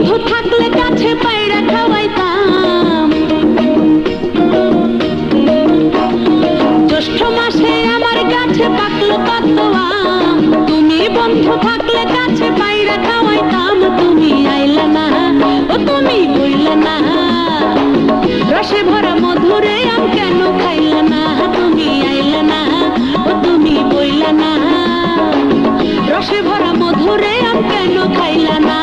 বন্ধু থাকলে কাছে পায়রা খাওয়াইতাম। জ্যৈষ্ঠ মাসে আমার গাছে পাকলো কত আম, তুমি বন্ধু থাকলে কাছে পায়রা খাওয়াইতাম। তুমি আইলা না, ও তুমি বইলা না, রসে ভরা মধুরে আম কেন খাইলা না। তুমি আইলা না, ও তুমি বইলা না, রসে ভরা মধুরে আম কেন খাইলা না।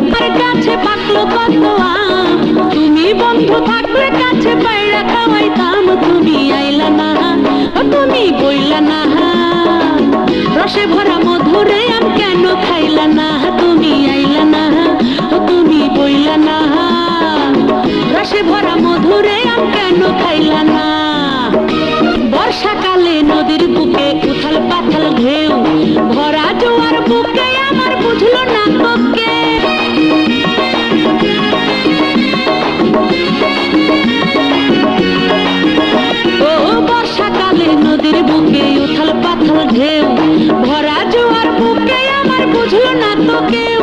আমার গাছে পাকলো কত আম, তুমি বন্ধু থাকলে কাছে পায়রা খাওয়াইতাম। তুমি আইলা না, ও তুমি বইলা না, রসে ভরা মধুরে আম কেন খাইলা না। তুমি আইলা না, ও তুমি বইলা না, রসে ভরা মধুরে আম কেন খাইলা না। বর্ষাকালে নদীর বুকে উথাল পাথাল ঢেউ, ভরা জোয়ার বুকে আমার বুঝলো না তোকে। ও বর্ষাকালে নদীর বুকে উথাল পাথাল ঢেউ, ভরা জোয়ার বুকে আমার বুঝলো না তো কেউ।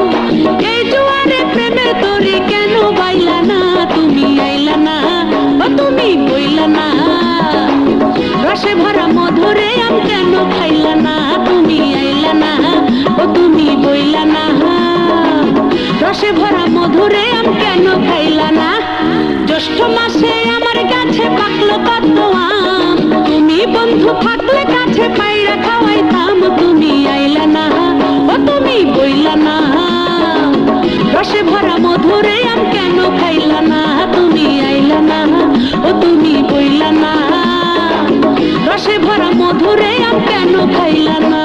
এই জোয়ারে প্রেমের তরি কেন বাইলা না। তুমি আইলা না, ও তুমি বইলা না, রসে ভরা মধুরে আম কেন খাইলা না। তুমি আইলা না, ও তুমি বইলা না, রসে ভরা মধুরে আম কেন খাইলা না। জ্যৈষ্ঠ মাসে আমার গাছে পাকলো কত আম, তুমি বন্ধু থাকলে কাছে পায়রা খাওয়াইতাম। তুমি আইলা না, ও তুমি বইলা না, রসে ভরা মধুরে আম কেন খাইলা না। তুমি আইলা না, ও তুমি বইলা না, রসে ভরা মধুরে আম কেন খাইলা না।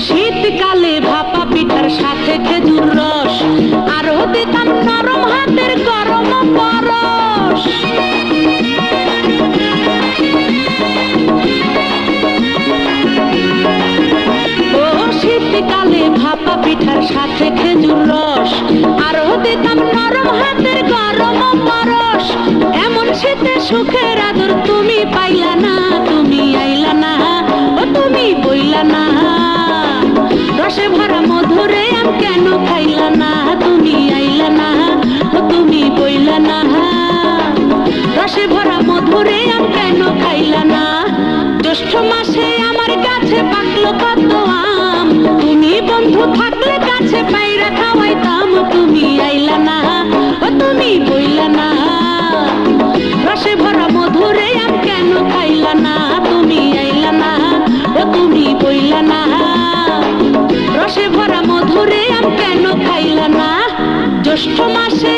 শীতকালে ভাপা পিঠার সাথে খেজুর রস, আরো দিতাম নরম হাতের গরম পরশ। ও শীতকালে ভাপা পিঠার সাথে খেজুর রস, আরো দিতাম নরম হাতের গরম পরশ। এমন শীতে সুখের আদর তুমি পাইলা না। তুমি আইলা না, ও তুমি বইলা না, রসে ভরা মধুরে আম কেন খাইলা না। তুমি আইলা না, ও তুমি বইলা না, রসে ভরা মধুরে আম কেন খাইলা না। জ্যৈষ্ঠ মাসে আমার গাছে পাকলো কত আম, তুমি বন্ধু থাকলে কাছে পায়রা খাওয়াইতাম। তুমি আইলা না, ও তুমি বইলা না, রসে ভরা মধুরে আম কেন খাইলা না। তুমি আইলা না, ও তুমি বইলা না, রসে ভরা মধুরে আম কেন খাইলা না। জ্যৈষ্ঠ মাসে